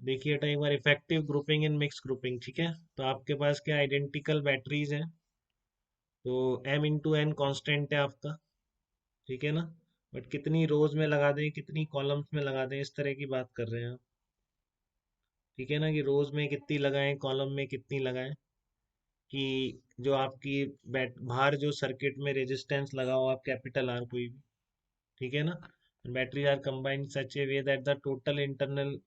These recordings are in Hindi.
देखिए तो एक बार effective grouping in mixed grouping, ठीक है। तो आपके पास क्या आइडेंटिकल बैटरीज हैं, तो m इंटू एन कॉन्स्टेंट है आपका, ठीक है ना। बट कितनी रोज में लगा दें, कितनी कॉलम्स में लगा दें, इस तरह की बात कर रहे हैं आप, ठीक है ना, कि रोज में कितनी लगाएं, कॉलम में कितनी लगाएं, कि जो आपकी बैट बाहर जो सर्किट में रेजिस्टेंस लगा हो आप कैपिटल आर कोई भी, ठीक है ना। Battery are combined such a way that the total internal,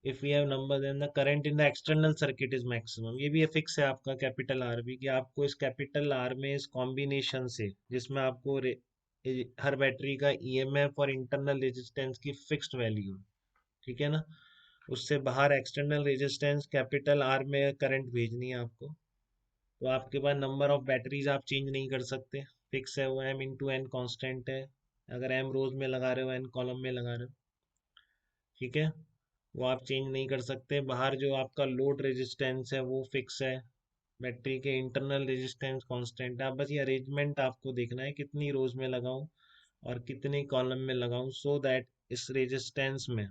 if we have number then the current in the external circuit is maximum. ये भी फिक्स है आपका कैपिटल आर भी, कि आपको इस कैपिटल आर में इस कॉम्बिनेशन से, जिसमें आपको हर बैटरी का ईएमएफ और इंटरनल रेजिस्टेंस की फिक्स्ड वैल्यू, ठीक है ना, उससे बाहर एक्सटर्नल रेजिस्टेंस कैपिटल आर में करंट भेजनी है आपको। तो आपके पास नंबर ऑफ बैटरीज आप चेंज नहीं कर सकते, फिक्स है वो, एम इंटू एन कॉन्स्टेंट है। अगर एम रोज में लगा रहे हो, एन कॉलम में लगा रहे हो, ठीक है, वो आप चेंज नहीं कर सकते। बाहर जो आपका लोड रेजिस्टेंस है वो फिक्स है, बैटरी के इंटरनल रेजिस्टेंस कांस्टेंट है। आप बस ये अरेंजमेंट आपको देखना है, कितनी रोज में लगाऊं और कितनी कॉलम में लगाऊं, सो दैट इस रेजिस्टेंस में,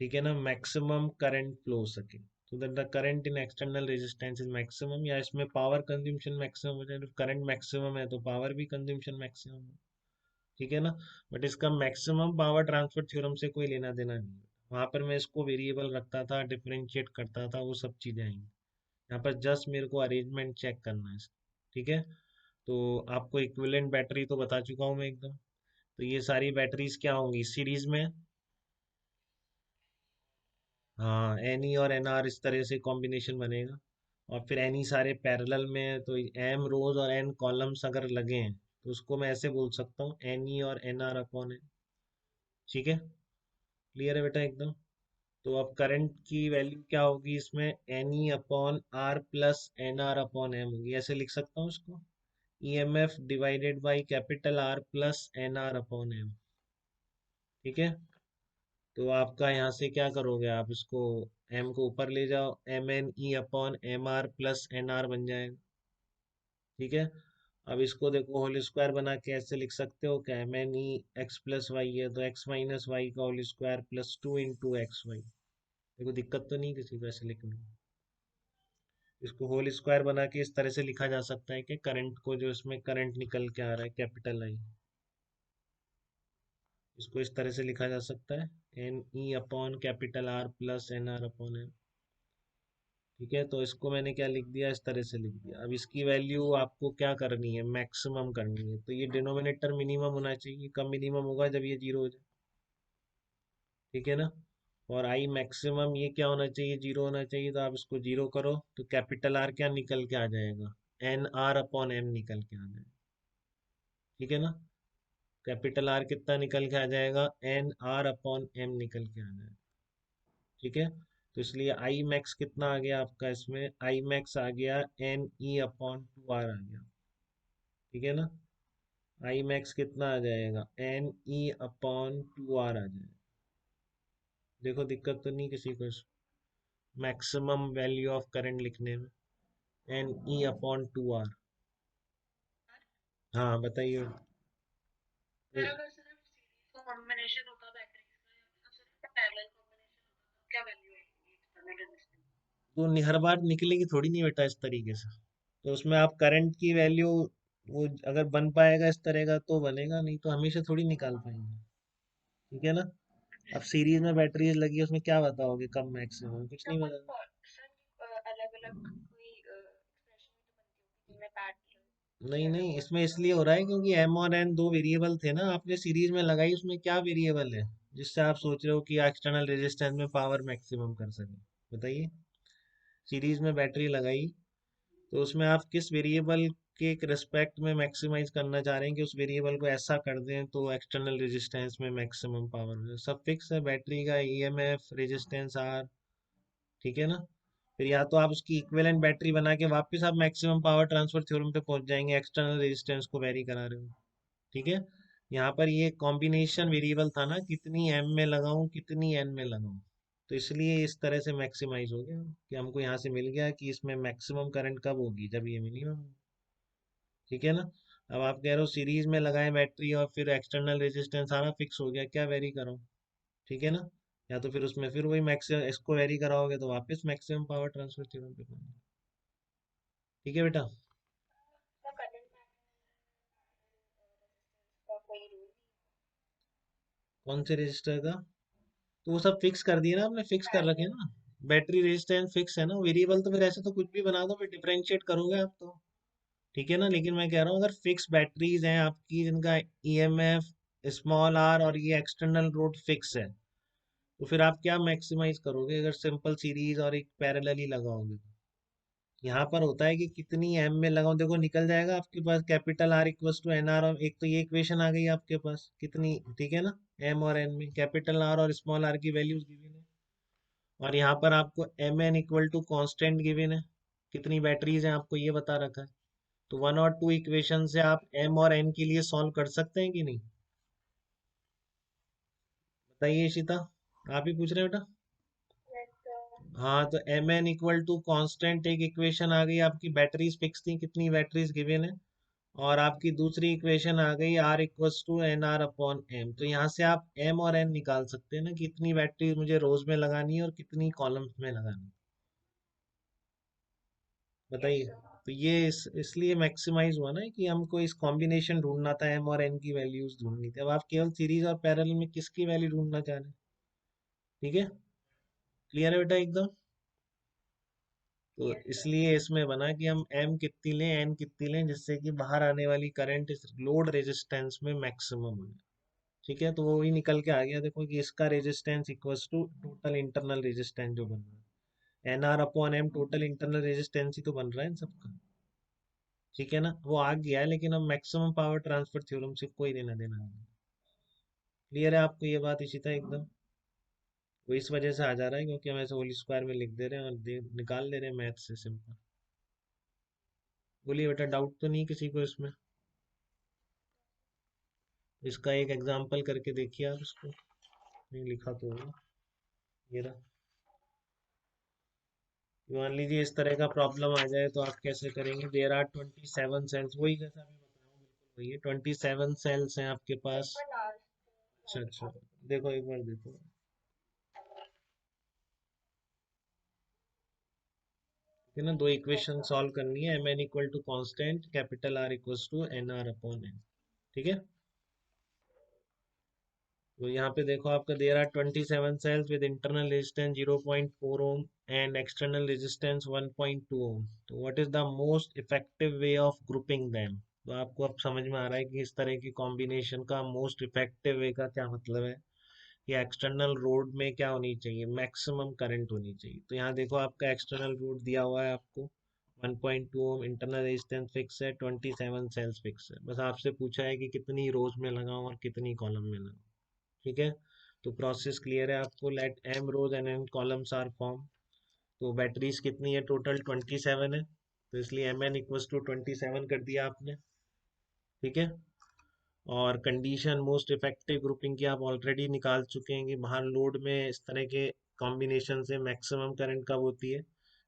ठीक है ना, मैक्सिमम करंट फ्लो हो सके, so that the current in external resistance is maximum, या इसमें पावर कंज्यूमशन मैक्सिमम हो जाए। तो करंट मैक्सिमम है तो पावर भी कंज्यूमशन मैक्सिमम है, ठीक है ना। बट इसका मैक्सिमम पावर ट्रांसफर थ्योरम से कोई लेना देना नहीं है। वहां पर मैं इसको वेरिएबल रखता था, डिफरेंशिएट करता था, वो सब चीजें आएंगी। यहाँ पर जस्ट मेरे को अरेंजमेंट चेक करना है, ठीक है। तो आपको इक्विवेलेंट बैटरी तो बता चुका हूँ मैं एकदम। तो ये सारी बैटरीज क्या होंगी सीरीज में, हाँ, एन ई और एन आर इस तरह से कॉम्बिनेशन बनेगा। और फिर एन ई सारे पैरेलल में है, तो एम रोज और एन कॉलम्स अगर लगे हैं तो उसको मैं ऐसे बोल सकता हूँ, एन ई और एन आर अपॉन एन, ठीक है। क्लियर है बेटा एकदम। तो अब करंट की वैल्यू क्या होगी इसमें, N E upon R plus N R upon M होगी, ऐसे लिख सकता हूँ इसको, E M F divided by capital R plus N R upon M, ठीक है। तो आपका यहाँ से क्या करोगे, आप इसको m को ऊपर ले जाओ, M N E upon M R plus N R बन जाएगा, ठीक है। अब इसको देखो होल स्क्वायर बना के ऐसे लिख सकते हो क्या, M N E X plus Y है, तो एक्स माइनस वाई का whole square plus two into X Y. देखो दिक्कत तो नहीं किसी को ऐसे लिखने में। इसको होल स्क्वायर बना के इस तरह से लिखा जा सकता है कि करंट को, जो इसमें करंट निकल के आ रहा है कैपिटल आई, इसको इस तरह से लिखा जा सकता है, N E upon capital R plus N R upon N, ठीक है। तो इसको मैंने क्या लिख दिया, इस तरह से लिख दिया। अब इसकी वैल्यू आपको क्या करनी है, मैक्सिमम करनी है। तो ये डिनोमिनेटर मिनिमम होना चाहिए, कब मिनिमम होगा, जब ये जीरो हो जाए, ठीक है ना। और आई मैक्सिमम ये क्या होना चाहिए, जीरो होना चाहिए। तो आप इसको जीरो करो तो कैपिटल आर क्या निकल के आ जाएगा, एन आर अपॉन एम निकल के आ जाएगा, ठीक है ना। कैपिटल आर कितना निकल के आ जाएगा, एन आर अपॉन एम निकल के आ जाएगा, ठीक है। तो इसलिए आई मैक्स कितना आ गया आपका, इसमें आई मैक्स आ गया N E upon two R आ गया, ठीक है ना। आई मैक्स कितना आ जाएगा, N E upon two R आ जाएगा। देखो दिक्कत तो नहीं किसी को मैक्सिमम वैल्यू ऑफ करंट लिखने में, N E upon two R. हाँ बताइए। फिर अगर सिर्फ कॉम्बिनेशन होता बैटरी का या सिर्फ पैरेलल कॉम्बिनेशन होता तो क्या वैल्यू आएगी एक्सटर्नल रेजिस्टेंस। तो हर बार निकलेगी थोड़ी नहीं बेटा इस तरीके से। तो उसमें आप करंट की वैल्यू, वो अगर बन पाएगा इस तरह का तो बनेगा, नहीं तो हमेशा थोड़ी निकाल पाएंगे, ठीक है ना। अब सीरीज में बैटरीज लगी है, उसमें क्या बताओगे कब मैक्सिमम, कुछ अच्छा नहीं कोई बताओगे। सर अलग अलग कोई एक्सप्रेशन भी तो बनती होगी जिनमें पैरेलल नहीं या नहीं, और इसमें इसलिए हो रहा है क्योंकि एम और एन दो वेरिएबल थे ना, आपने सीरीज में लगाई, उसमें क्या वेरिएबल है जिससे आप सोच रहे हो कि एक्सटर्नल रेजिस्टेंस में पावर मैक्सिमम कर सके, बताइए। सीरीज में बैटरी लगाई तो उसमें आप किस वेरिएबल के रिस्पेक्ट में मैक्सिमाइज करना चाह रहे हैं, कि उस वेरिएबल को ऐसा कर दें तो एक्सटर्नल रेजिस्टेंस में मैक्सिमम पावर हो जाए। सब फिक्स है, बैटरी का ईएमएफ रेजिस्टेंस आर, ठीक है ना। फिर या तो आप उसकी इक्विवेलेंट बैटरी बना के वापस आप मैक्सिमम पावर ट्रांसफर थ्योरम पे पहुंच जाएंगे, एक्सटर्नल रेजिस्टेंस को वेरी करा रहे हो, ठीक है। यहाँ पर ये कॉम्बिनेशन वेरिएबल था ना, कितनी एम में लगाऊं कितनी एन में लगाऊं, तो इसलिए इस तरह से मैक्सिमाइज हो गया, कि हमको यहाँ से मिल गया कि इसमें मैक्सिमम करंट कब होगी, जब ये मिनिमम, ठीक है ना। अब आप कह रहे हो सीरीज में लगाएं बैटरी और फिर एक्सटर्नल रेजिस्टेंस सारा फिक्स हो गया, क्या वेरी करो, ठीक है ना। या तो फिर उसमें फिर वही मैक्सिमम इसको वेरी कराओगे तो वापस मैक्सिमम पावर ट्रांसफर थ्योरम पे पहुंचोगे। ठीक है बेटा। तो करंट का कोई रूल कौन से रजिस्टर का? तो वो सब फिक्स कर दिए ना आपने, फिक्स कर रखे हैं पैरेलल ना। बैटरी रेजिस्टेंस फिक्स है ना, वेरिएबल तो फिर ऐसे तो कुछ भी बना दो, फिर डिफरेंशिएट करोगे आप तो। ठीक है ना, लेकिन मैं कह रहा हूँ अगर फिक्स बैटरीज हैं आपकी जिनका ईएमएफ स्मॉल आर और ये एक्सटर्नल लोड फिक्स है, तो फिर आप क्या मैक्सिमाइज करोगे अगर सिंपल सीरीज और एक पैरेलली लगाओगे तो? यहाँ पर होता है कि कितनी एम में लगाओ, देखो निकल जाएगा आपके पास capital R equals to N R, और एक तो ये इक्वेशन आ गई आपके पास कितनी, ठीक है ना, एम और एन में कैपिटल आर और स्मॉल आर की वैल्यूज गिवन है, और यहाँ पर आपको M N equal to constant given है, कितनी बैटरीज हैं आपको ये बता रखा है। तो वन और टू इक्वेशन से आप एम और एन के लिए सॉल्व कर सकते हैं कि नहीं? बताइए इशिता, आप ही पूछ रहे हैं बेटा। लाइक हाँ, तो M N equal to constant एक इक्वेशन आ गई आपकी, बैटरीज फिक्स थी कितनी बैटरीज गिवन है, और आपकी दूसरी इक्वेशन आ गई R equals to N R upon M. तो यहाँ से आप एम और एन निकाल सकते हैं ना, कितनी बैटरी मुझे रोज में लगानी है और कितनी कॉलम्स में लगानी है। यस बताइए। सर तो ये इसलिए मैक्सिमाइज हुआ ना कि हमको इस कॉम्बिनेशन ढूंढना था, एम और एन की वैल्यूज ढूंढनी थी। अब आप केवल सीरीज और पैरेलल में किसकी वैल्यू ढूंढना चाह रहे हैं? ठीक है, क्लियर है बेटा एकदम। तो यस सर इसलिए इसमें बना कि हम एम कितनी लें एन कितनी लें, जिससे कि बाहर आने वाली करंट इस लोड रेजिस्टेंस में मैक्सिमम हो जाए। ठीक है, तो वो ही निकल के आ गया देखो कि इसका resistance equals to total internal resistance जो बन रहा है, N R upon M, total internal resistance ही तो बन रहा है इन सबका। ठीक है ना, वो आ गया है, लेकिन अब मैक्सिमम पावर ट्रांसफर थ्योरम से कोई लेना देना नहीं। क्लियर है आपको ये बात इसी तरह एकदम? वो इस वजह से आ जा रहा है क्योंकि हम ऐसे होल स्क्वायर में लिख दे रहे हैं और निकाल ले रहे हैं मैथ से सिंपल। बोलिए बेटा, डाउट तो नहीं किसी को इसमें? इसका एक एग्जांपल करके देखिए आप इसको, नहीं लिखा तो होगा, ये रहा। मान लीजिए इस तरह का प्रॉब्लम आ जाए तो आप कैसे करेंगे? देयर आर 27 सेल्स, वही जैसा अभी बताया हूँ बिल्कुल वही है, 27 सेल्स हैं आपके एक पास। बार लास्ट अच्छा अच्छा, देखो एक बार देखो, है ना, दो इक्वेशन सॉल्व करनी है, M N equal to constant, capital R equal to N R upon N. ठीक है, तो यहाँ पे देखो आपका there are 27 cells with internal resistance 0.4 ohm and external resistance 1.2 ohm. तो what is the most effective way of grouping them? तो आपको अब समझ में आ रहा है कि इस तरह की कॉम्बिनेशन का मोस्ट इफेक्टिव वे का क्या मतलब है, कि एक्सटर्नल रोड में क्या होनी चाहिए, मैक्सिमम करंट होनी चाहिए। तो यहाँ देखो आपका एक्सटर्नल रोड दिया हुआ है आपको 1.2 ओम, इंटरनल रेजिस्टेंस फिक्स है, 27 सेल्स फिक्स है, बस आपसे पूछा है कि कितनी रोज में लगाऊं और कितनी कॉलम में लगाऊं। ठीक है, तो प्रोसेस क्लियर है आपको, let M rows and N columns are form. तो बैटरीज कितनी है टोटल? 27 है, तो इसलिए एम एन इक्वल्स टू 27 कर दिया आपने। ठीक है, और कंडीशन मोस्ट इफेक्टिव ग्रुपिंग की आप ऑलरेडी निकाल चुके हैं कि बाहर लोड में इस तरह के कॉम्बिनेशन से मैक्सिमम करंट कब होती है,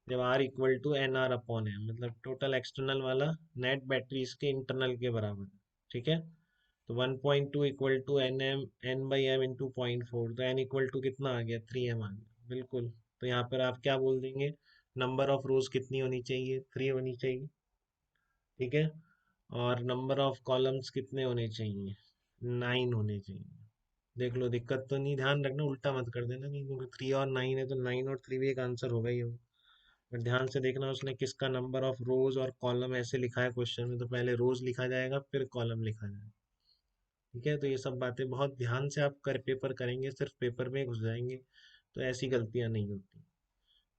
जब R equal to N R upon है, मतलब टोटल एक्सटर्नल वाला नेट बैटरीज के इंटरनल के बराबर है। ठीक है, तो 1.2 equal to N M, N by M into 0.4, तो एन इक्वल टू कितना आ गया? 3 एम आ गया बिल्कुल। तो यहाँ पर आप क्या बोल देंगे, नंबर ऑफ रोज कितनी होनी चाहिए? 3 होनी चाहिए। ठीक है, और नंबर ऑफ कॉलम्स कितने होने चाहिए? 9 होने चाहिए। देख लो, दिक्कत तो नहीं, ध्यान रखना उल्टा मत कर देना, नहीं क्योंकि 3 और 9 है तो 9 और 3 भी एक आंसर होगा ही होगा। बट ध्यान से देखना उसने किसका नंबर ऑफ रोज और कॉलम ऐसे लिखा है क्वेश्चन में, तो पहले रोज लिखा जाएगा फिर कॉलम लिखा जाएगा। ठीक है, तो ये सब बातें बहुत ध्यान से आप कर पेपर करेंगे, सिर्फ पेपर में घुस जाएंगे तो ऐसी गलतियां नहीं होती।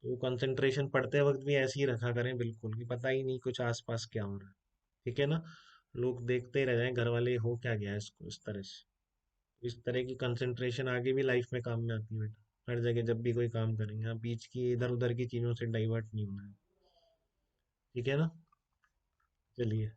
तो कंसंट्रेशन पढ़ते वक्त भी ऐसे ही रखा करें बिल्कुल, कि पता ही नहीं कुछ आसपास क्या हो रहा है। ठीक है ना, लोग देखते ही रह जाएं घर वाले, हो क्या गया है इसको, इस तरह से। इस तरह की कंसंट्रेशन आगे भी लाइफ में काम में आती है बेटा, हर जगह जब भी कोई काम करेंगे आप बीच की इधर उधर की चीजों से डाइवर्ट नहीं होना है। ठीक है ना, चलिए।